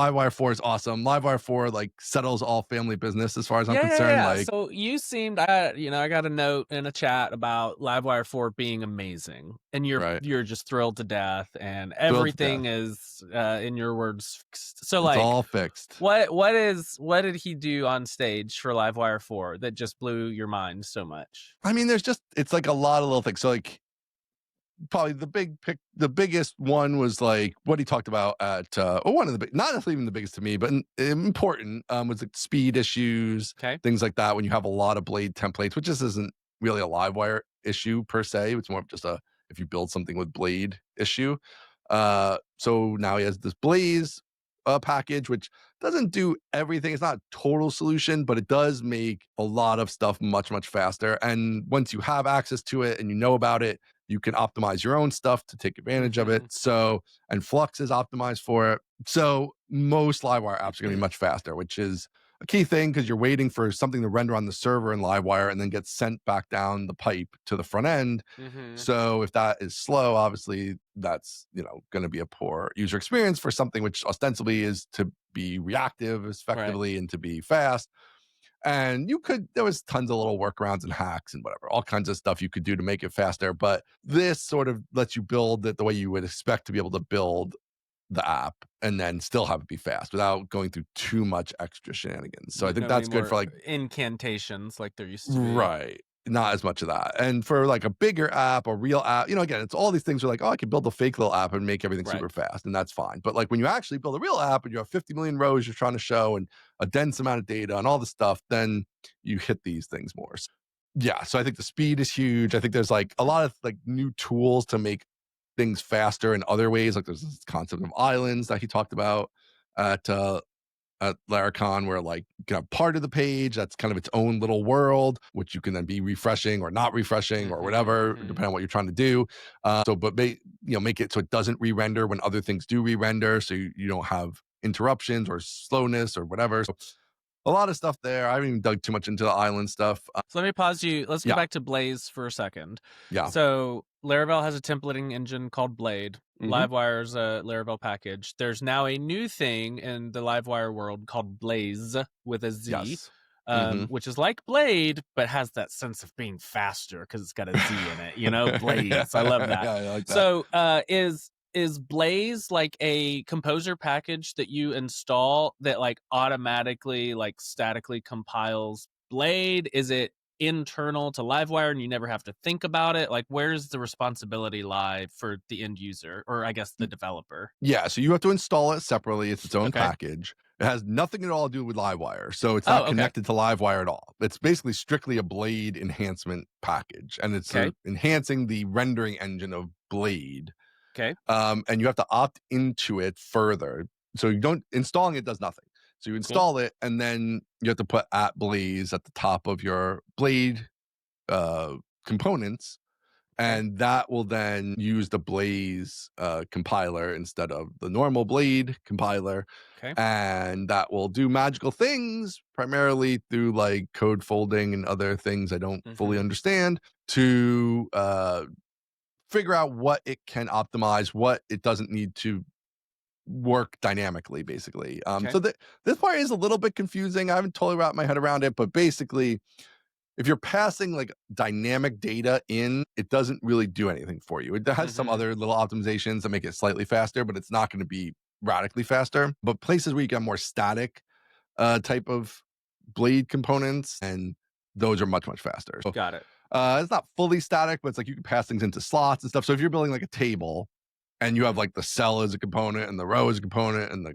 Livewire 4 is awesome. Livewire 4 like settles all family business as far as I'm Yeah, yeah, concerned. yeah. Like, So you seemed, I got a note in a chat about Livewire 4 being amazing, and right. you're just thrilled to death, and Thrilled to everything death. is, in your words, fixed. So It's like, all fixed. what did he do on stage for Livewire 4 that just blew your mind so much? I mean, it's like a lot of little things. So like probably the biggest one was like what he talked about at or one of the big, not necessarily even the biggest to me, but important was like speed issues, Okay. things like that when you have a lot of blade templates, which just isn't really a Livewire issue per se. It's more of just a if you build something with blade issue. So now he has this Blaze package, which doesn't do everything. It's not a total solution, but it does make a lot of stuff much, much faster. And once you have access to it and you know about it, you can optimize your own stuff to take advantage of it. So, and Flux is optimized for it. So most Livewire apps are going to be much faster, which is a key thing because you're waiting for something to render on the server in Livewire and then get sent back down the pipe to the front end. So if that is slow, obviously that's, going to be a poor user experience for something which ostensibly is to be reactive effectively and to be fast. And there was tons of little workarounds and hacks and whatever, all kinds of stuff you could do to make it faster. But this sort of lets you build it the way you would expect to be able to build the app and then still have it be fast without going through too much extra shenanigans. So I think that's good for like incantations like there used to be. Right. Not as much of that. And for like a bigger app, a real app, again, it's all these things are like, oh, I can build a fake little app and make everything super fast. And that's fine. But like when you actually build a real app and you have 50 million rows you're trying to show and a dense amount of data and all the stuff, then you hit these things more. So, yeah. So I think the speed is huge. I think there's like a lot of like new tools to make things faster in other ways. Like there's this concept of islands that he talked about at Laracon, where like you can have part of the page that's kind of its own little world, which you can then be refreshing or not refreshing or whatever, depending on what you're trying to do. But make it so it doesn't re-render when other things do re-render, so you don't have interruptions or slowness or whatever. So a lot of stuff there. I haven't even dug too much into the island stuff. So let me pause you. Let's go back to Blaze for a second. Yeah. So Laravel has a templating engine called Blade. Livewire is a Laravel package. There's now a new thing in the Livewire world called Blaze with a Z. Yes. Which is like Blade, but has that sense of being faster because it's got a Z in it, Blaze. I love that. Yeah, I like that. So is Blaze like a composer package that you install that like automatically, like statically compiles Blade? Is it internal to Livewire and you never have to think about it? Like, where's the responsibility lie for the end user, or I guess the developer? Yeah, so you have to install it separately. It's its own package. It has nothing at all to do with Livewire. So it's not connected to Livewire at all. It's basically strictly a Blade enhancement package. And it's enhancing the rendering engine of Blade. Okay. And you have to opt into it further. So installing it does nothing. So you install it and then you have to put @Blaze at the top of your Blade components. And that will then use the Blaze compiler instead of the normal Blade compiler. Okay. And that will do magical things, primarily through like code folding and other things I don't fully understand, to figure out what it can optimize, what it doesn't need to work dynamically, basically. So this part is a little bit confusing. I haven't totally wrapped my head around it, but basically, if you're passing like dynamic data in, it doesn't really do anything for you. It has some other little optimizations that make it slightly faster, but it's not going to be radically faster. But places where you get more static type of Blade components, and those are much, much faster. So, got it. It's not fully static, but it's like you can pass things into slots and stuff. So if you're building like a table and you have like the cell as a component and the row as a component and the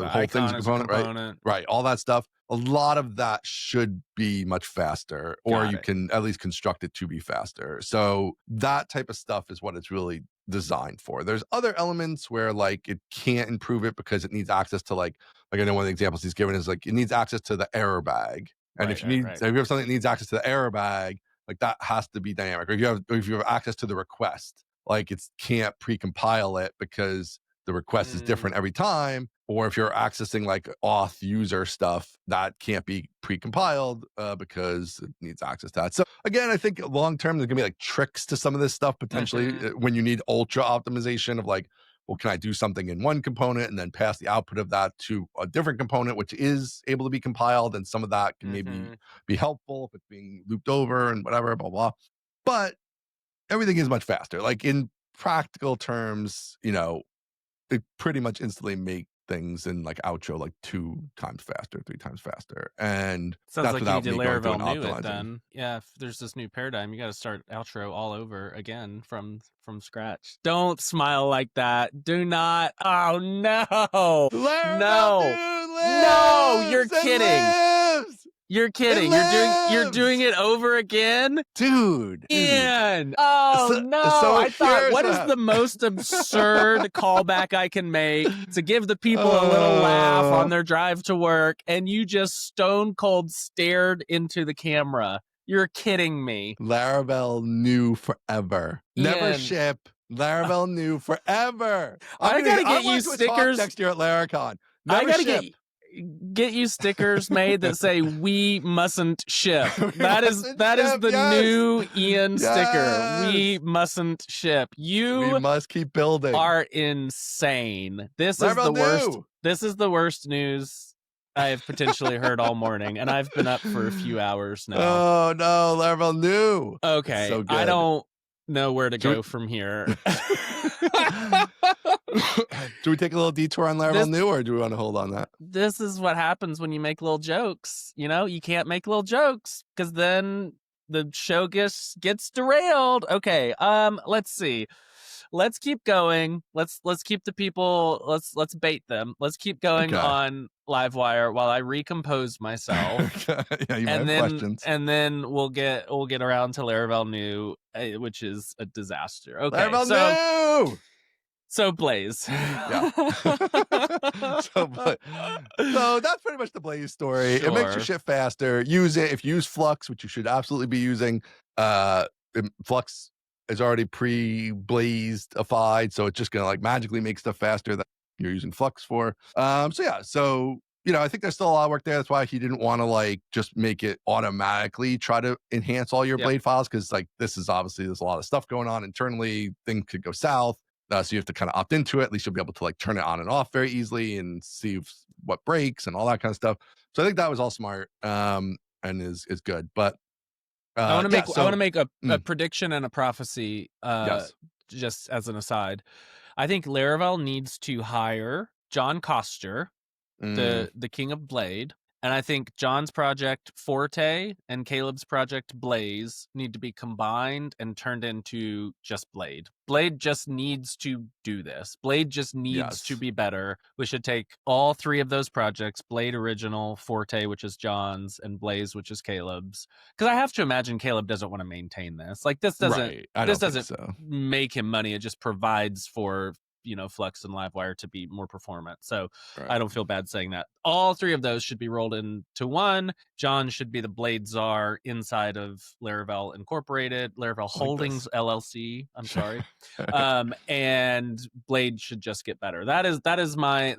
whole thing's a component, right? All that stuff. A lot of that should be much faster, or you can at least construct it to be faster. So that type of stuff is what it's really designed for. There's other elements where like it can't improve it because it needs access to like I know one of the examples he's given is like it needs access to the error bag. And if you have something that needs access to the error bag, like that has to be dynamic. Or if you have access to the request, like it can't pre-compile it because the request is different every time. Or if you're accessing like auth user stuff, that can't be pre-compiled because it needs access to that. So again, I think long term, there's gonna be like tricks to some of this stuff potentially when you need ultra optimization of like, well, can I do something in one component and then pass the output of that to a different component, which is able to be compiled? And some of that can maybe Mhm. be helpful if it's being looped over and whatever, blah, blah. But everything is much faster. Like in practical terms, it pretty much instantly make things in like outro like 2 times faster, 3 times faster. And Sounds that's like you need without to me going through Laravel and new it optimizing. then. Yeah, if there's this new paradigm, you gotta start outro all over again from scratch. Don't smile like that. Do not. Oh no. Laravel No. dude No, you're lives! It kidding. lives! You're It kidding. You're doing lives! it over again? Dude. Ian. Oh So no. so I thought, here's what what is the most absurd callback I can make to give the people a little laugh on uh, their drive to work, and you just stone cold stared into the camera? You're kidding me. Laravel new forever. Never Ian, ship. Laravel new forever. I gotta I get you want to do a talk stickers. next year at Laracon. I Never gotta ship. get you stickers made that say "We mustn't ship." We mustn't That is ship. the Yes. new Ian sticker. We Yes. must ship. We You must keep building. are insane. This is Laravel the worst. new. This is the worst news I have potentially heard all morning, and I've been up for a few hours now. Oh no, Laravel new. It's Okay, so I good. don't know where to Should go from here. do we take a little detour on Laravel this new, or do we want to hold on that? this is what happens when you make little jokes. You can't make little jokes because then the show gets derailed. Okay, let's see. Let's keep going. Let's keep the people. Let's bait them. Let's keep going Okay. on Livewire while I recompose myself, Yeah, you might and have then questions. we'll get around to Laravel new, which is a disaster. Okay, Laravel new. so Blaze. Yeah. so, so that's pretty much the Blaze story. It makes your Sure. shit faster. Use it. If you use Flux, which you should absolutely be using, Flux is already pre-blazedified, so it's just gonna like magically make stuff faster that you're using Flux for. So yeah, I think there's still a lot of work there. That's why he didn't want to like just make it automatically try to enhance all your Yep. blade files, because like this is obviously there's a lot of stuff going on internally. Things could go south. So you have to kind of opt into it. At least you'll be able to like turn it on and off very easily and see what breaks and all that kind of stuff. So I think that was all smart, and is good. But I want to yeah, make so a prediction and a prophecy. yes. Just as an aside, I think Laravel needs to hire John Koster, Mm, the king of Blade, and I think John's project Forte and Caleb's project Blaze need to be combined and turned into just Blade. Blade just needs to do this. Blade just needs to yes. be better. We should take all three of those projects, Blade Original, Forte, which is John's, and Blaze, which is Caleb's. Because I have to imagine Caleb doesn't want to maintain this. Like this doesn't Right. I don't think doesn't so. make him money. It just provides for Flux and Livewire to be more performant. So Right. I don't feel bad saying that. All three of those should be rolled into one. John should be the Blade Czar inside of Laravel Incorporated, Laravel Holdings LLC. I'm sorry, and Blade should just get better. That is my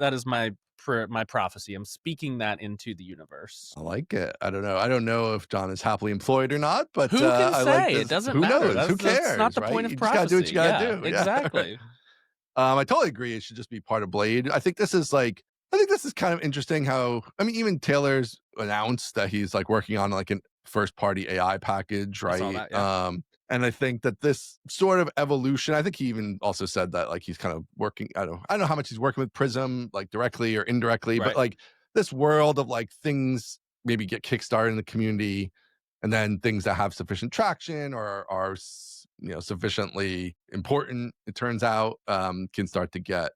prophecy. I'm speaking that into the universe. I like it. I don't know. I don't know if John is happily employed or not, but Who can I like say? this. It doesn't Who matter. knows? Who That's not cares? the Right? point of You just gotta do what prophecy. you gotta Yeah, do. Yeah. exactly. I totally agree. It should just be part of Blade. I think this is kind of interesting how, I mean, even Taylor's announced that he's like working on like a first party AI package, I saw right? that, yeah. And I think that this sort of evolution, I think he even also said that like he's kind of working, I don't know how much he's working with Prism, like directly or indirectly, but Right. like this world of like things maybe get kickstarted in the community, and then things that have sufficient traction or are sufficiently important, it turns out, can start to get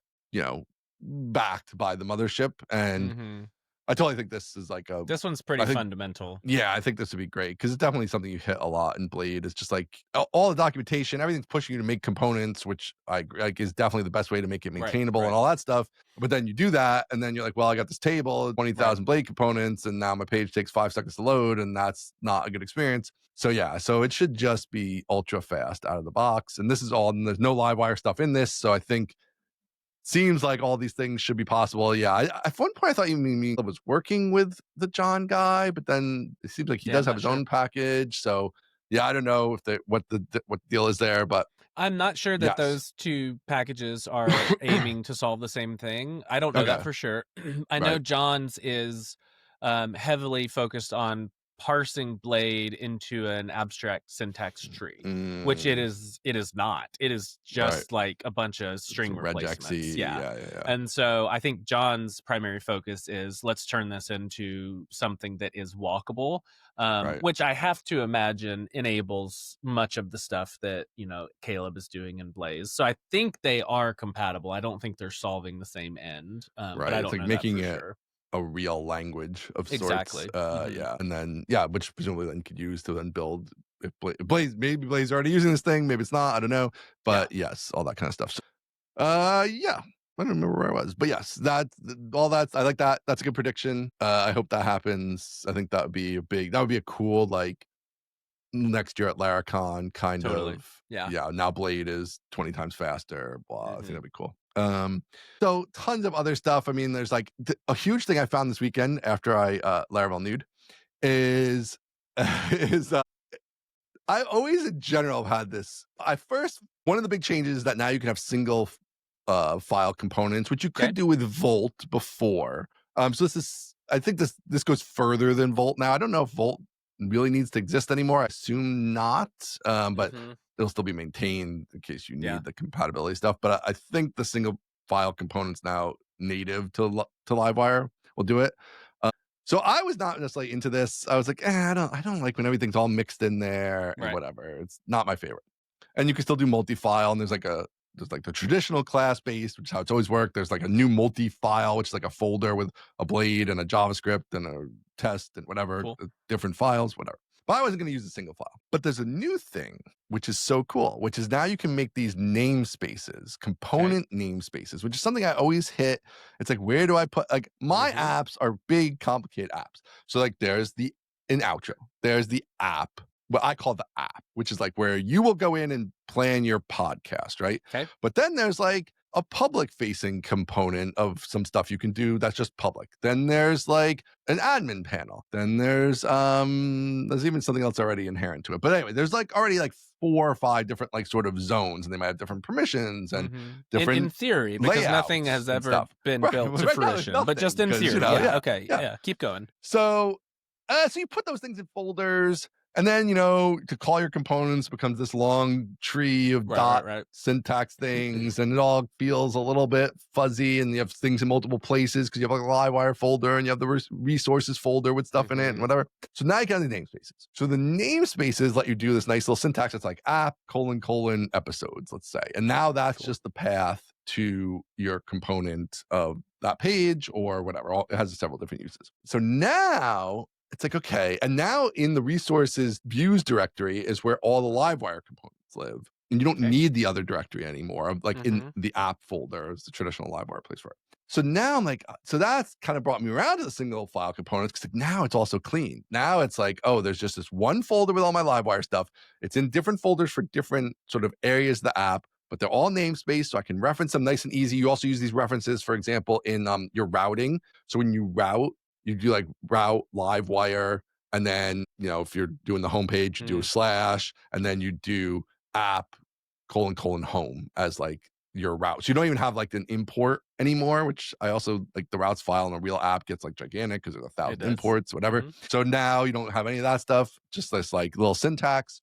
backed by the mothership. And Mm-hmm. I totally think this is This one's pretty I think fundamental. yeah, I think this would be great because it's definitely something you hit a lot in Blade. It's just like all the documentation, everything's pushing you to make components, which like is definitely the best way to make it maintainable and all that stuff. But then you do that, and then you're like, well, I got this table, 20,000 Blade components, and now my page takes 5 seconds to load, and that's not a good experience. So yeah, so it should just be ultra fast out of the box. And this is all, and there's no Livewire stuff in this. So I think seems like all these things should be possible. Yeah, at one point I thought you mean was working with the John guy, but then it seems like he Yeah, does I'm have not his sure. own package. So yeah, I don't know if what the deal is there, but I'm not sure that Yes. those 2 packages are aiming to solve the same thing. I don't know that Okay. for sure. I know Right. John's is, heavily focused on parsing Blade into an abstract syntax tree, which Mm, it is not. It is right. just like a bunch of It's a string replacements, regexy. yeah. Yeah, yeah, yeah. And so I think John's primary focus is, let's turn this into something that is walkable, Right. which I have to imagine enables much of the stuff that, Caleb is doing in Blaze. So I think they are compatible. I don't think they're solving the same end, but Right. I It's don't like know that making for it sure. a real language of sorts. Exactly. Mhm. Yeah. And then, yeah, which presumably then could use to then build if Blaze, maybe Blaze already using this thing, maybe it's not, I don't know. Yeah, But yes, all that kind of stuff. So, yeah. I don't remember where I was, but yes, all that. I like that. That's a good prediction. I hope that happens. I think that would be a cool, like, next year at Laracon kind totally. of, Yeah. yeah, now Blade is 20 times faster, blah. I think Mhm. that'd be cool. So tons of other stuff. I mean, there's like a huge thing I found this weekend after I Laravel nude is is I always in general have had this. I first one of the big changes is that now you can have single file components, which you Okay. could do with Volt before. So this is I think this goes further than Volt now. I don't know if Volt really needs to exist anymore. I assume not. But Mhm. it'll still be maintained in case you Yeah. need the compatibility stuff. But I think the single file components now native to Livewire will do it. Uh, so I was not necessarily into this. I was like, I don't like when everything's all mixed in there and Right. whatever. It's not my favorite. And you can still do multi-file, and there's like the traditional class based, which is how it's always worked. There's like a new multi-file, which is like a folder with a blade and a JavaScript and a test and whatever, Cool. different files, whatever. But I wasn't going to use a single file. But there's a new thing, which is so cool, which is now you can make these namespaces, Okay. component namespaces, which is something I always hit. It's like, where do I put, like, my Mhm. apps are big, complicated apps. So, like, there's the in outro, there's the app, what I call the app, which is like where you will go in and plan your podcast, right? Okay. But then there's like a public facing component of some stuff you can do that's just public. Then there's like an admin panel. Then there's even something else already inherent to it. But anyway, there's like already like 4 or 5 different like sort of zones, and they might have different permissions and Mhm. In different theory, because nothing layouts has and ever stuff. been Right, built to right now there's fruition, but just nothing in because, theory. Yeah. yeah, Okay. yeah. Yeah. Keep going. So, so you put those things in folders, and then to call your components becomes this long tree of Right. Right. dot Right. syntax things, and it all feels a little bit fuzzy. And you have things in multiple places because you have like a Livewire folder and you have the resources folder with stuff in it and Mhm. whatever. So now you got the namespaces. So the namespaces let you do this nice little syntax. It's like app colon episodes, let's say, and now that's Cool. just the path to your component of that page or whatever. It has several different uses. So now it's like, okay. And now in the resources views directory is where all the Livewire components live. And you don't Okay. need the other directory anymore. Like in Mhm. the app folder is the traditional Livewire place for it. So now I'm like, so that's kind of brought me around to the single file components because now it's also clean. Now it's like, oh, there's just this one folder with all my Livewire stuff. It's in different folders for different sort of areas of the app, but they're all namespace. So I can reference them nice and easy. You also use these references, for example, in your routing. So when you route, you do like route Livewire, and then if you're doing the homepage, you do a Mm. slash, and then you do app home as like your route. So you don't even have like an import anymore, which I also like. The routes file in a real app gets like gigantic because there's a It thousand does. imports, whatever. Mhm. So now you don't have any of that stuff. Just this like little syntax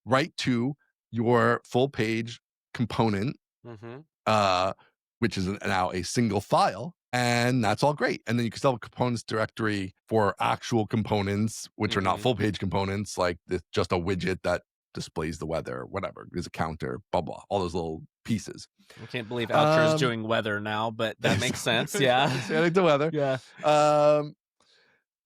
right to your full page component, Mhm. uh, which is now a single file. And that's all great. And then you can still have a components directory for actual components, which are not Mhm. full page components, like just a widget that displays the weather, whatever, is a counter, blah, blah, all those little pieces. I can't believe Outro is Um, doing weather now, but that makes sense. it's Yeah. adding the weather. Yeah. Um,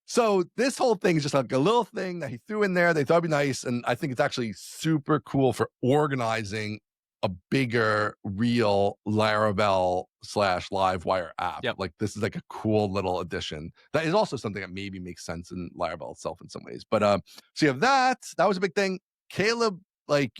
so this whole thing is just like a little thing that he threw in there. They thought it'd be nice, and I think it's actually super cool for organizing a bigger, real Laravel / Livewire app. Yep. Like this is like a cool little addition. That is also something that maybe makes sense in Laravel itself in some ways. But so you have that. That was a big thing. Caleb, like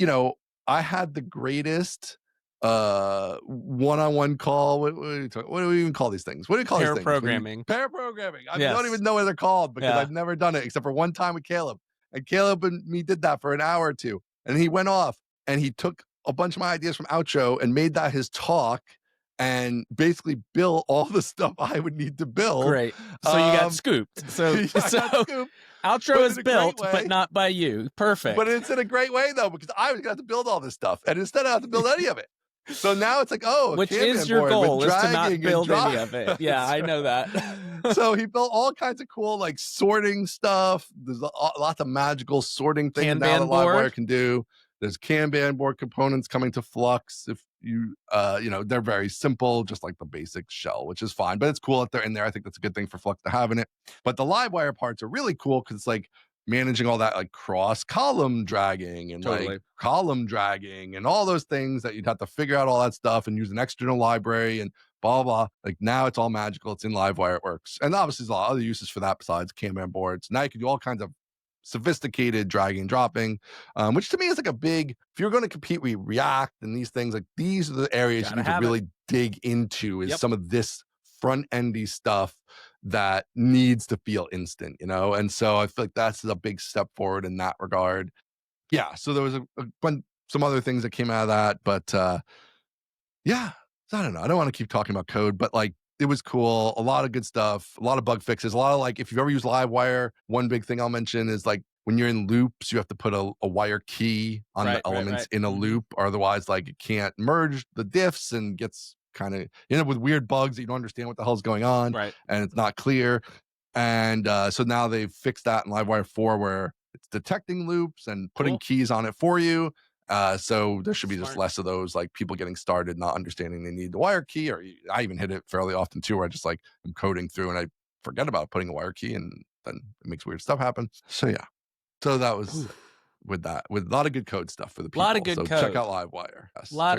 I had the greatest one-on-one call. What do we even call these things? What do you call these Pair things when you programming. pair programming? I don't Yes. even know what they're called because Yeah. I've never done it except for one time with Caleb. And Caleb and me did that for an hour or two, and he went off and he took a bunch of my ideas from Outro and made that his talk and basically built all the stuff I would need to build. Great. So you got Um, scooped. So yeah, I got so scooped, outro but is in a great built, but way. not by you. But Perfect. it's in a great way though, because I was got to build all this stuff, and instead I don't have to build any of it. So now it's like, oh, a Which is Kanban your board with goal, is to not dragging and build any drop. of it. Yeah, That's I know right. that. So he built all kinds of cool, like sorting stuff. There's lots of magical sorting things now that Kanban Livewire board? can do. There's Kanban board components coming to Flux. If you, they're very simple, just like the basic shell, which is fine. But it's cool that they're in there. I think that's a good thing for Flux to have in it. But the Livewire parts are really cool because it's like managing all that like cross column dragging and like Totally. column dragging and all those things that you'd have to figure out all that stuff and use an external library and blah blah. Like now it's all magical. It's in Livewire. It works. And obviously there's a lot of other uses for that besides Kanban boards. Now you can do all kinds of sophisticated dragging and dropping, which to me is like a big, if you're going to compete with React and these things, like these are the areas you Gotta need to have it. really dig into, is Yep. some of this front endy stuff that needs to feel instant, And so I feel like that's a big step forward in that regard. Yeah. So there was some other things that came out of that, but yeah. So I don't know. I don't want to keep talking about code, but like it was cool. A lot of good stuff, a lot of bug fixes, a lot of like, if you've ever used Livewire, one big thing I'll mention is like when you're in loops, you have to put a wire key on Right, the right, elements right. in a Mhm. loop, or otherwise like it can't merge the diffs and gets kind of, with weird bugs that you don't understand what the hell's going on Right. and it's not clear. And so now they've fixed that in Livewire 4 where it's detecting loops and putting Cool. keys on it for you. So there should be just Smart. less of those, like people getting started, not understanding they need the wire key, or I even hit it fairly often too, where I just like I'm coding through and I forget about putting a wire key and then it makes weird stuff happen. So yeah, so that was Oof. with that, with a lot of good code stuff for the Lot of people. good So check code. out Livewire. Yes. Lot